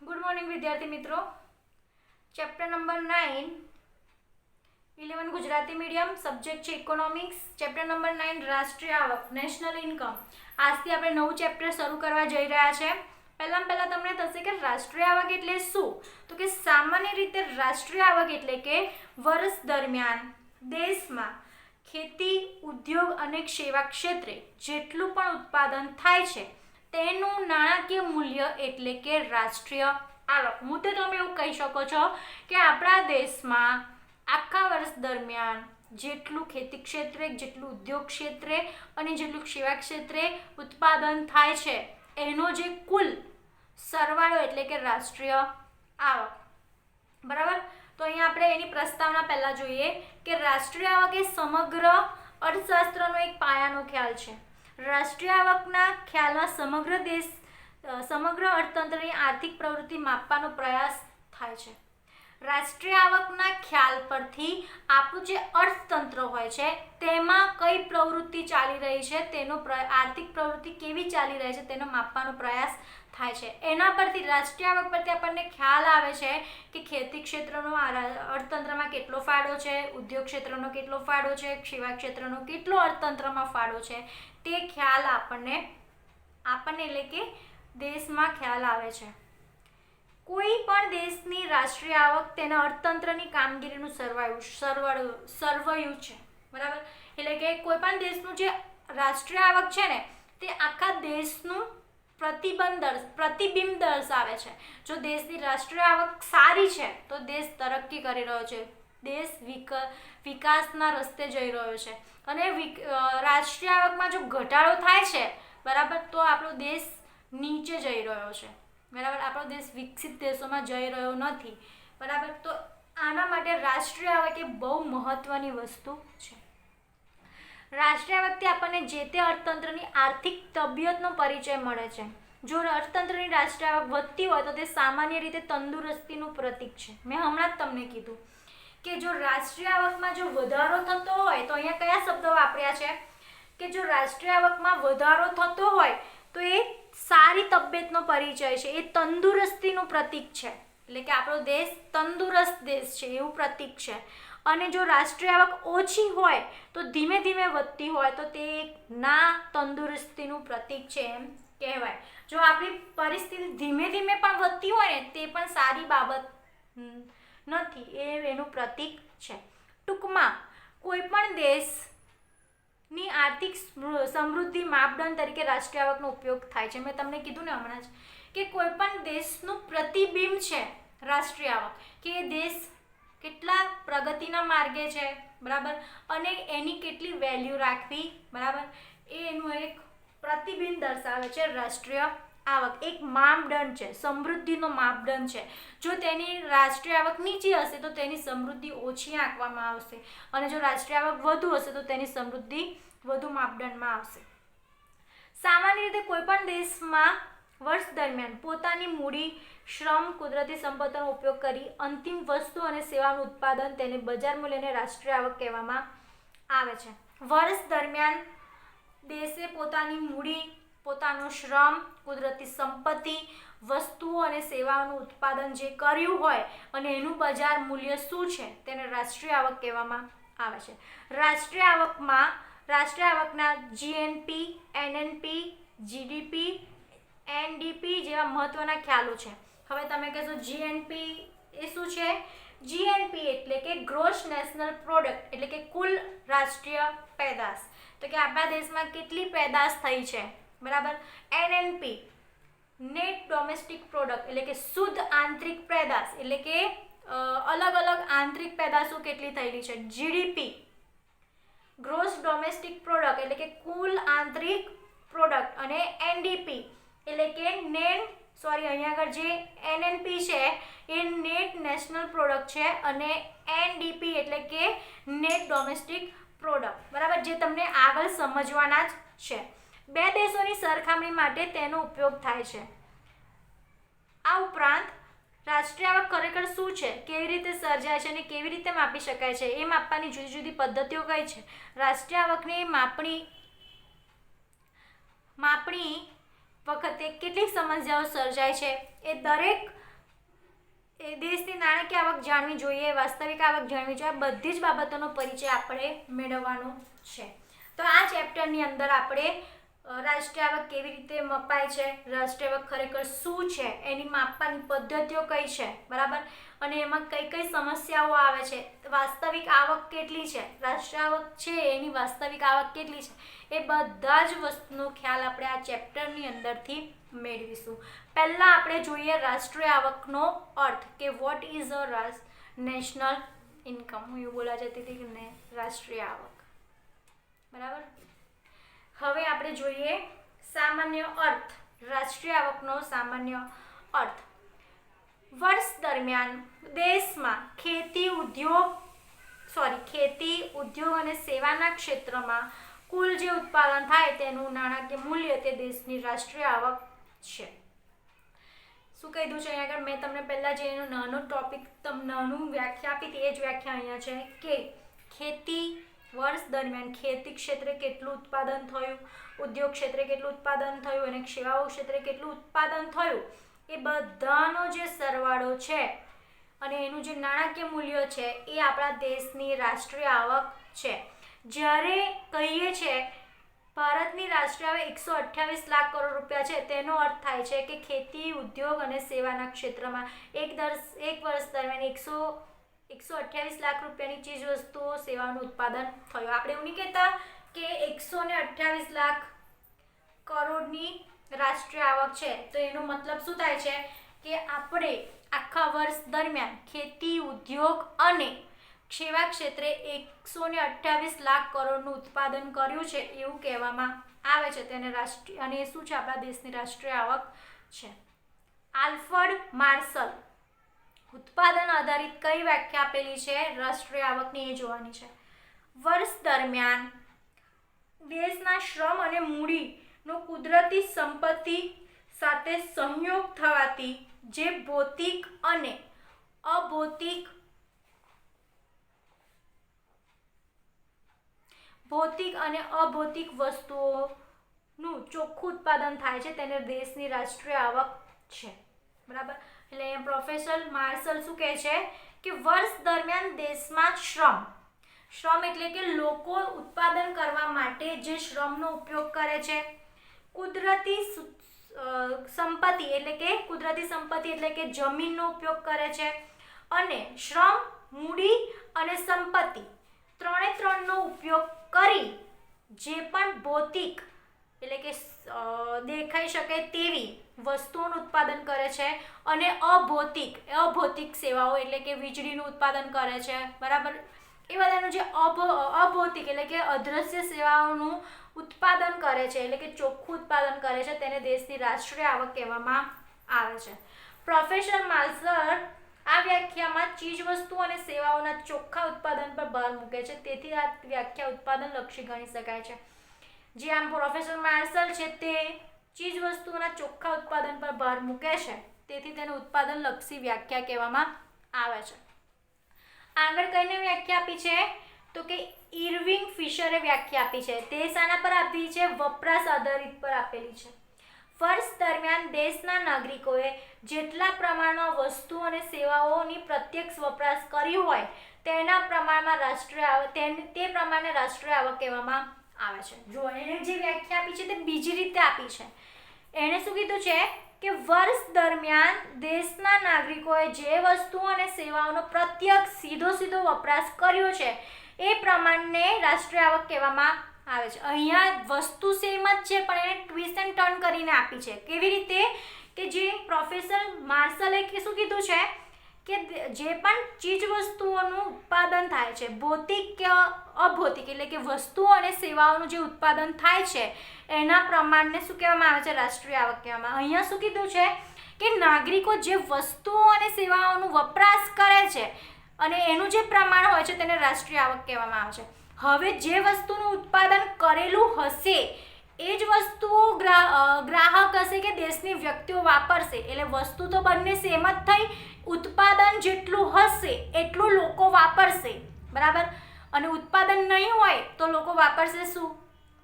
Good morning विद्यार्थी मित्रों। Chapter number 9 11 Gujarati medium subject है इकोनॉमिक्स। चैप्टर नंबर 9 राष्ट्रीय आवक नेशनल इनकम। આજથી આપણે નવું ચેપ્ટર શરૂ કરવા જઈ રહ્યા છે। પહેલા તમને થશે કે રાષ્ટ્રીય આવક એટલે શું, તો કે સામાન્ય રીતે રાષ્ટ્રીય આવક એટલે કે વર્ષ દરમિયાન દેશમાં ખેતી ઉદ્યોગ અને સેવા ક્ષેત્રે જેટલું પણ ઉત્પાદન થાય છે તેનું નાણાકીય મૂલ્ય એટલે કે રાષ્ટ્રીય આવક। મુદ્દે તમે એવું કહી શકો છો કે આપણા દેશમાં આખા વર્ષ દરમિયાન જેટલું ખેતી ક્ષેત્રે, જેટલું ઉદ્યોગ ક્ષેત્રે અને જેટલું સેવા ક્ષેત્રે ઉત્પાદન થાય છે એનો જે કુલ સરવાળો એટલે કે રાષ્ટ્રીય આવક। બરાબર, તો અહીંયા આપણે એની પ્રસ્તાવના પહેલા જોઈએ કે રાષ્ટ્રીય આવક એ સમગ્ર અર્થશાસ્ત્રનો એક પાયાનો ખ્યાલ છે। રાષ્ટ્રીય આવકના ખ્યાલમાં સમગ્ર અર્થતંત્રની આર્થિક પ્રવૃત્તિ માપવાનો પ્રયાસ થાય છે। રાષ્ટ્રીય આવકના ખ્યાલ પરથી આપણું જે અર્થતંત્ર હોય છે તેમાં કઈ પ્રવૃત્તિ ચાલી રહી છે, તેનો આર્થિક પ્રવૃત્તિ કેવી ચાલી રહી છે તેનો માપવાનો પ્રયાસ થાય છે। એના પરથી રાષ્ટ્રીય આવક પરથી આપણને ખ્યાલ આવે છે કે ખેતી ક્ષેત્રનો અર્થતંત્રમાં કેટલો ફાળો છે, ઉદ્યોગ ક્ષેત્રનો કેટલો ફાળો છે, સેવા ક્ષેત્રનો કેટલો અર્થતંત્રમાં ફાળો છે, તે ખ્યાલ આપણને એટલે કે દેશમાં ખ્યાલ આવે છે। કોઈ પણ દેશની રાષ્ટ્રીય આવક તેના અર્થતંત્રની કામગીરીનું સરવૈયું છે। બરાબર, એટલે કે કોઈ પણ દેશનું જે રાષ્ટ્રીય આવક છે ને તે આખા દેશનું પ્રતિબિંબ દર્શાવે છે। જો દેશની રાષ્ટ્રીય આવક સારી છે તો દેશ તરક્કી કરી રહ્યો છે, દેશ વિકાસના રસ્તે જઈ રહ્યો છે। અને રાષ્ટ્રીય આવકમાં જો ઘટાડો થાય છે, બરાબર, તો આપણો દેશ નીચે જઈ રહ્યો છે। બરાબર, આપણો દેશ વિકસિત દેશોમાં જઈ રહ્યો નથી। બરાબર, તો આના માટે રાષ્ટ્રીય આવક એ બહુ મહત્વની વસ્તુ છે। રાષ્ટ્રીય આવકથી આપણને જે તે અર્થતંત્રની આર્થિક તબિયતનો પરિચય મળે છે। જો અર્થતંત્રની રાષ્ટ્રીય આવક વધતી હોય તો તે સામાન્ય રીતે તંદુરસ્તીનું પ્રતીક છે। મેં હમણાં જ તમને કીધું કે જો રાષ્ટ્રીય આવકમાં જો વધારો થતો હોય તો અહીંયા કયા શબ્દો વાપર્યા છે કે જો રાષ્ટ્રીય આવકમાં વધારો થતો હોય તો એ સારી તબિયતનો પરિચય છે, એ તંદુરસ્તીનું પ્રતીક છે, એટલે કે આપણો દેશ તંદુરસ્ત દેશ છે એવું પ્રતીક છે। અને જો રાષ્ટ્રીય આવક ઓછી હોય તો ધીમે ધીમે વધતી હોય તો તે એક ના તંદુરસ્તીનું પ્રતીક છે એમ કહેવાય। જો આપણી પરિસ્થિતિ ધીમે ધીમે પણ વધતી હોય ને તે પણ સારી બાબત નથી, એ એનું પ્રતીક છે। ટૂંકમાં કોઈ પણ દેશની આર્થિક સમૃદ્ધિ માપદંડ તરીકે રાષ્ટ્રીય આવકનો ઉપયોગ થાય છે। મેં તમને કીધું ને હમણાં જ કે કોઈ પણ દેશનું પ્રતિબિંબ છે રાષ્ટ્રીય આવક, કે એ દેશ કેટલા પ્રગતિના માર્ગે છે, બરાબર, અને એની કેટલી વેલ્યુ રાખવી, બરાબર, એનું એક પ્રતિબિંબ દર્શાવે છે રાષ્ટ્રીય આવક। એક માપદંડ છે, સમૃદ્ધિનો માપદંડ છે। જો તેની રાષ્ટ્રીય આવક નીચી હશે તો તેની સમૃદ્ધિ ઓછી આંકવામાં આવશે, અને જો રાષ્ટ્રીય આવક વધુ હશે તો તેની સમૃદ્ધિ વધુ માપદંડમાં આવશે। સામાન્ય રીતે કોઈ પણ દેશમાં વર્ષ દરમિયાન પોતાની મૂડી, શ્રમ, કુદરતી સંપત્તિનો ઉપયોગ કરી અંતિમ વસ્તુ અને સેવાનું ઉત્પાદન તેને બજાર મૂલ્યને રાષ્ટ્રીય આવક કહેવામાં આવે છે। વર્ષ દરમિયાન દેશે પોતાની મૂડી, પોતાનો શ્રમ, કુદરતી સંપત્તિ, વસ્તુઓ અને સેવાઓનું ઉત્પાદન જે કર્યું હોય અને એનું બજાર મૂલ્ય શું છે તેને રાષ્ટ્રીય આવક કહેવામાં આવે છે। રાષ્ટ્રીય આવકના જીએનપી, એનએનપી, જીડીપી, એનડીપી જેવા મહત્વના ખ્યાલો છે। હવે તમે કહેશો જીએનપી એ શું છે? જીએનપી એટલે કે ગ્રોસ નેશનલ પ્રોડક્ટ એટલે કે કુલ રાષ્ટ્રીય પેદાશ, તો કે આપણા દેશમાં કેટલી પેદાશ થઈ છે, બરાબર। એનએનપી નેટ ડોમેસ્ટિક પ્રોડક્ટ એટલે કે શુદ્ધ આંતરિક પેદાશ એટલે કે અલગ અલગ આંતરિક પેદાશો કેટલી થયેલી છે। જીડીપી ગ્રોસ ડોમેસ્ટિક પ્રોડક્ટ એટલે કે કુલ આંતરિક પ્રોડક્ટ, અને એનડીપી એટલે કે અહીંયા આગળ જે એનએનપી છે એ નેટ નેશનલ પ્રોડક્ટ છે, અને એનડીપી એટલે કે નેટ ડોમેસ્ટિક પ્રોડક્ટ, બરાબર, જે તમને આગળ સમજવાના જ છે। બે દેશોની સરખામણી માટે તેનો ઉપયોગ થાય છે। આ ઉપરાંત રાષ્ટ્રીય આવક ખરેખર શું છે, કેવી રીતે સર્જાય છે અને કેવી રીતે માપી શકાય છે એ માપવાની જુદી જુદી પદ્ધતિઓ કઈ છે। રાષ્ટ્રીય આવકની માપણી વખતે કેટલીક સમસ્યાઓ સર્જાય છે, એ દરેક એ દેશની નાણાકીય આવક જાણવી જોઈએ, વાસ્તવિક આવક જાણવી જોઈએ, બધી જ બાબતોનો પરિચય આપણે મેળવવાનો છે. તો આ ચેપ્ટરની અંદર આપણે રાષ્ટ્રીય આવક કેવી રીતે મપાય છે, રાષ્ટ્રીય આવક ખરેખર શું છે, એની માપવાની પદ્ધતિઓ કઈ છે, બરાબર, અને એમાં કઈ કઈ સમસ્યાઓ આવે છે, વાસ્તવિક આવક કેટલી છે, રાષ્ટ્રીય આવક છે એની વાસ્તવિક આવક કેટલી છે, એ બધા જ વસ્તુનો ખ્યાલ આપણે આ ચેપ્ટરની અંદરથી મેળવીશું. પહેલાં આપણે જોઈએ રાષ્ટ્રીય આવકનો અર્થ કે what is a national income. હું એવું બોલા જતી હતી કે ને રાષ્ટ્રીય આવક, બરાબર. હવે આપણે જોઈએ સામાન્ય અર્થ, રાષ્ટ્રીય આવકનો સામાન્ય અર્થ. વર્ષ દરમિયાન દેશમાં ખેતી, ઉદ્યોગ અને સેવાના ક્ષેત્રમાં કુલ જે ઉત્પાદન થાય તેનું નાણાકીય મૂલ્ય તે દેશની રાષ્ટ્રીય આવક છે. શું કીધું છે અહીંયા આગળ? મેં તમને પહેલાં જે એનો નાનો ટોપિક નાનું વ્યાખ્યા આપી હતી એ જ વ્યાખ્યા અહીંયા છે કે ખેતી વર્ષ દરમિયાન ખેતી ક્ષેત્રે કેટલું ઉત્પાદન થયું, ઉદ્યોગ ક્ષેત્રે કેટલું ઉત્પાદન થયું અને સેવાઓ ક્ષેત્રે કેટલું ઉત્પાદન થયું, એ બધાનો જે સરવાળો છે અને એનું જે નાણાકીય મૂલ્ય છે એ આપણા દેશની રાષ્ટ્રીય આવક છે. જ્યારે કહીએ છીએ ભારતની રાષ્ટ્રીય આવક 128 લાખ કરોડ રૂપિયા છે, તેનો અર્થ થાય છે કે ખેતી, ઉદ્યોગ અને સેવાના ક્ષેત્રમાં એક વર્ષ દરમિયાન 128 લાખ રૂપિયાની ચીજ વસ્તુઓ, સેવાનું ઉત્પાદન થયું. આપણે એવું નહીં કહેતા કે 128 લાખ કરોડની રાષ્ટ્રીય આવક છે, તો એનો મતલબ શું થાય છે કે આપણે આખા વર્ષ દરમિયાન ખેતી, ઉદ્યોગ અને સેવા ક્ષેત્રે 128 લાખ કરોડનું ઉત્પાદન કર્યું છે એવું કહેવામાં આવે છે. તેને રાષ્ટ્રીય, અને એ શું છે? આપણા દેશની રાષ્ટ્રીય આવક છે. આલ્ફ્રેડ માર્શલ ઉત્પાદન આધારિત કઈ વ્યાખ્યા આપેલી છે રાષ્ટ્રીય આવકની એ જોવાની છે. વર્ષ દરમિયાન દેશના શ્રમ અને મૂડીનો કુદરતી સંપત્તિ સાથે સંયોગ થવાથી જે ભૌતિક અને અભૌતિક વસ્તુઓનું ચોખ્ખું ઉત્પાદન થાય છે તેને દેશની રાષ્ટ્રીય આવક છે, બરાબર. એટલે પ્રોફેસર માર્શલ શું કહે છે કે વર્ષ દરમિયાન દેશમાં શ્રમ એટલે કે લોકો ઉત્પાદન કરવા માટે જે શ્રમનો ઉપયોગ કરે છે, કુદરતી સંપત્તિ એટલે કે જમીનનો ઉપયોગ કરે છે, અને શ્રમ, મૂડી અને સંપત્તિ ત્રણનો ઉપયોગ કરી જે પણ ભૌતિક એટલે કે દેખાઈ શકે તેવી વસ્તુઓનું ઉત્પાદન કરે છે, અને અભૌતિક સેવાઓ એટલે કે વીજળીનું ઉત્પાદન કરે છે, બરાબર. એ બધાનું જે અભૌતિક એટલે કે અદ્રશ્ય સેવાઓનું ઉત્પાદન કરે છે એટલે કે ચોખ્ખું ઉત્પાદન કરે છે તેને દેશની રાષ્ટ્રીય આવક કહેવામાં આવે છે. પ્રોફેસર માર્શલ આ વ્યાખ્યામાં ચીજ વસ્તુ અને સેવાઓના ચોખ્ખા ઉત્પાદન પર ભાર મૂકે છે, તેથી આ વ્યાખ્યા ઉત્પાદનલક્ષી ગણી શકાય છે. જે આમ પ્રોફેસર માર્શલ છે તે ચીજ વસ્તુઓના ચોખ્ખા ઉત્પાદન પર ભાર મૂકે છે, તેથી તેને ઉત્પાદનલક્ષી વ્યાખ્યા કહેવામાં આવે છે. આગળ કઈને વ્યાખ્યા આપી છે તો કે ઇર્વિંગ ફિશરે વ્યાખ્યા આપી છે. તે શાના પર આપી છે? વપરાશ આધારિત પર આપેલી છે. વર્ષ દરમિયાન દેશના નાગરિકોએ જેટલા પ્રમાણમાં વસ્તુ અને સેવાઓની પ્રત્યક્ષ વપરાશ કર્યું હોય તેના પ્રમાણમાં તે પ્રમાણે રાષ્ટ્રીય આવક કહેવામાં આવે છે. જો એને જે વ્યાખ્યા આપી છે તે બીજી રીતે આપી છે. એણે શું કીધું છે કે વર્ષ દરમિયાન દેશના નાગરિકોએ જે વસ્તુઓ અને સેવાઓનો પ્રત્યક્ષ સીધો વપરાશ કર્યો છે એ પ્રમાણને રાષ્ટ્રીય આવક કહેવામાં આવે છે. અહીંયા વસ્તુ સેમ જ છે પણ એને ટ્વિસ્ટ એન્ડ ટર્ન કરીને આપી છે. કેવી રીતે? કે જે પ્રોફેસર માર્શલે શું કીધું છે કે જે પણ ચીજ વસ્તુઓનું ઉત્પાદન થાય છે, ભૌતિક કે અભૌતિક એટલે કે વસ્તુઓ અને સેવાઓનું જે ઉત્પાદન થાય છે એના પ્રમાણને શું કહેવામાં આવે છે? રાષ્ટ્રીય આવક કહેવામાં. અહીંયા શું કીધું છે કે નાગરિકો જે વસ્તુઓ અને સેવાઓનો વપરાશ કરે છે અને એનું જે પ્રમાણ હોય છે તેને રાષ્ટ્રીય આવક કહેવામાં આવે છે. હવે જે વસ્તુનું ઉત્પાદન કરેલું હશે એ જ વસ્તુઓ ગ્રાહક હશે કે દેશની વ્યક્તિઓ વાપરશે, એટલે વસ્તુ તો બંને સેમ જ થઈ, ઉત્પાદન જેટલું હશે એટલું લોકો વાપરશે, બરાબર. અને ઉત્પાદન નહીં હોય તો લોકો વાપરશે શું?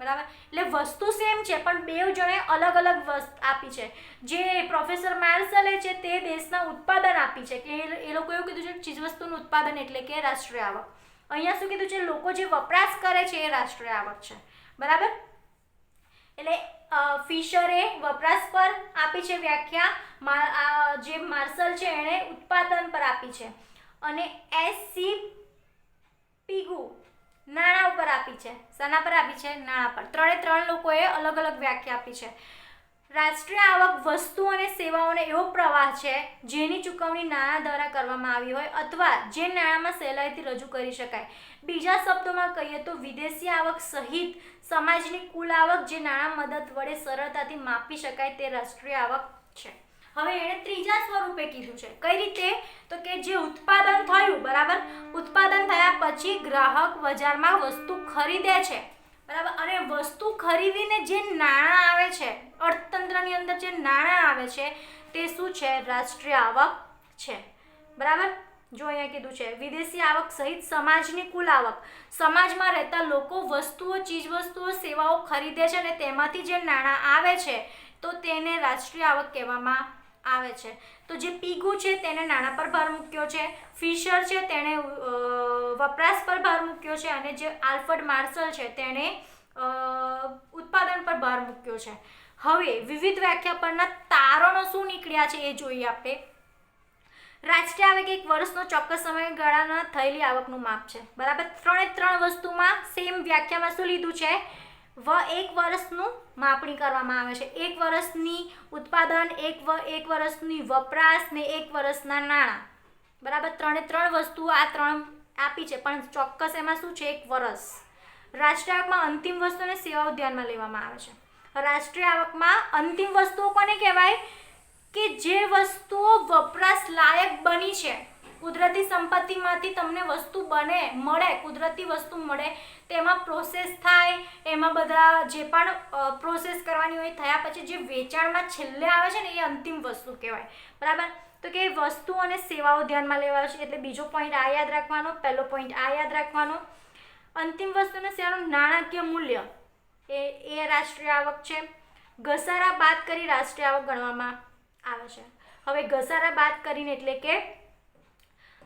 બરાબર. એટલે વસ્તુ સેમ છે પણ બે જણે અલગ અલગ વસ્તુ આપી છે. જે પ્રોફેસર માર્શલે છે તે દેશના ઉત્પાદન આપી છે કે એ લોકો એવું કીધું છે કે ચીજવસ્તુનું ઉત્પાદન એટલે કે રાષ્ટ્રીય આવક. અહીંયા શું કીધું છે, લોકો જે વપરાશ કરે છે એ રાષ્ટ્રીય આવક છે. બરાબર. એટલે ફિશરે વપરાશ પર આપી છે વ્યાખ્યા, જે માર્શલ છે એણે ઉત્પાદન પર આપી છે, અને એસસી પીગુ નાણાં ઉપર આપી છે. શાના પર આપી છે? નાણાં પર. ત્રણ લોકોએ અલગ અલગ વ્યાખ્યા આપી છે. રાષ્ટ્રીય આવક વસ્તુ અને સેવાઓનો એવો પ્રવાહ છે જેની ચૂકવણી નાણાં દ્વારા કરવામાં આવી હોય અથવા જે નાણાંમાં સહેલાઈથી રજૂ કરી શકાય. બીજા શબ્દોમાં કહીએ તો વિદેશી આવક સહિત સમાજની કુલ આવક જે નાણાં મદદ વડે સરળતાથી માપી શકાય તે રાષ્ટ્રીય આવક છે. હવે એણે ત્રીજા સ્વરૂપે કીધું છે. કઈ રીતે? તો કે જે ઉત્પાદન થયું, બરાબર, ઉત્પાદન થયા પછી ગ્રાહક બજારમાં વસ્તુ ખરીદે છે, બરાબર, અને વસ્તુ ખરીદીને જે નાણાં આવે છે, અર્થતંત્રની અંદર જે નાણાં આવે છે તે શું છે? રાષ્ટ્રીય આવક છે. બરાબર. જો અહીંયા કીધું છે વિદેશી આવક સહિત સમાજની કુલ આવક. સમાજમાં રહેતા લોકો વસ્તુઓ, ચીજવસ્તુઓ, સેવાઓ ખરીદે છે અને તેમાંથી જે નાણાં આવે છે તો તેને રાષ્ટ્રીય આવક કહેવામાં આવે છે. તો જે પીગુ છે તેને નાણાં પર ભાર મૂક્યો છે, ફિશર છે તેણે વપરાશ પર ભાર મૂક્યો છે, અને જે આલ્ફ્રેડ માર્શલ છે તેણે ઉત્પાદન પર ભાર મૂક્યો છે. હવે વિવિધ વ્યાખ્યા પરના તારણો શું નીકળ્યા છે એ જોઈએ આપણે. રાષ્ટ્રીય આવક એક વર્ષનો ચોક્કસ સમયગાળાના થયેલી આવકનું માપ છે. બરાબર. ત્રણ વસ્તુમાં સેમ વ્યાખ્યામાં શું લીધું છે? એક વર્ષનું માપણી કરવામાં આવે છે. એક વર્ષની ઉત્પાદન, એક વર્ષની વપરાશ ને એક વર્ષના નાણાં. બરાબર. ત્રણ વસ્તુ આ ત્રણ આપી છે પણ ચોક્કસ એમાં શું છે? એક વર્ષ. રાષ્ટ્રીય આવકમાં અંતિમ વસ્તુ અને સેવાઓ ધ્યાનમાં લેવામાં આવે છે. રાષ્ટ્રીય આવકમાં અંતિમ વસ્તુઓ કોને કહેવાય? કે જે વસ્તુઓ વપરાશ લાયક બની છે. કુદરતી સંપત્તિમાંથી તમને વસ્તુ મળે, કુદરતી વસ્તુ મળે, તેમાં પ્રોસેસ થાય, એમાં બધા જે પણ પ્રોસેસ કરવાની હોય થયા પછી જે વેચાણમાં છેલ્લે આવે છે ને એ અંતિમ વસ્તુ કહેવાય. બરાબર. તો કે વસ્તુ અને સેવાઓ ધ્યાનમાં લેવા છે. એટલે બીજો પોઈન્ટ આ યાદ રાખવાનો, પહેલો પોઈન્ટ આ યાદ રાખવાનો. અંતિમ વસ્તુ અને સેવાનું નાણાકીય મૂલ્ય એ રાષ્ટ્રીય આવક છે. ઘસારા બાદ કરી રાષ્ટ્રીય આવક ગણવામાં આવે છે. હવે ઘસારા બાદ કરીને એટલે કે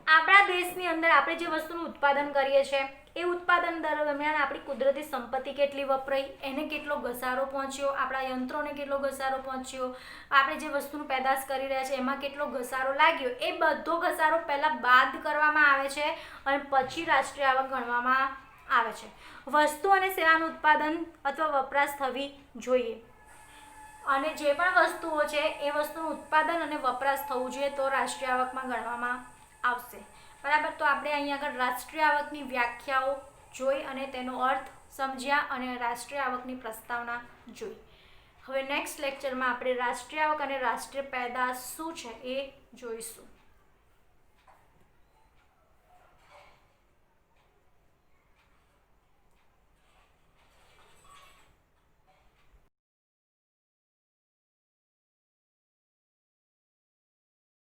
આપણા દેશની અંદર આપણે જે વસ્તુનું ઉત્પાદન કરીએ છીએ એ ઉત્પાદન દરમિયાન આપણી કુદરતી સંપત્તિ કેટલી વપરાઈ, એને કેટલો ઘસારો પહોંચ્યો, આપણા યંત્રોને કેટલો ઘસારો પહોંચ્યો, આપણે જે વસ્તુનું પેદાશ કરી રહ્યા છીએ એમાં કેટલો ઘસારો લાગ્યો, એ બધો ઘસારો પહેલાં બાદ કરવામાં આવે છે અને પછી રાષ્ટ્રીય આવક ગણવામાં આવે છે. વસ્તુ અને સેવાનું ઉત્પાદન અથવા વપરાશ થવી જોઈએ, અને જે પણ વસ્તુઓ છે એ વસ્તુનું ઉત્પાદન અને વપરાશ થવું જોઈએ તો રાષ્ટ્રીય આવકમાં ગણવામાં આવશે. બરાબર. તો આપણે અહીંયા આગળ રાષ્ટ્રીય આવકની વ્યાખ્યાઓ જોઈ અને તેનો અર્થ સમજ્યા અને રાષ્ટ્રીય આવકની પ્રસ્તાવના જોઈ. હવે નેક્સ્ટ લેક્ચરમાં આપણે રાષ્ટ્રીય આવક અને રાષ્ટ્રીય પેદાશ શું છે એ જોઈશું.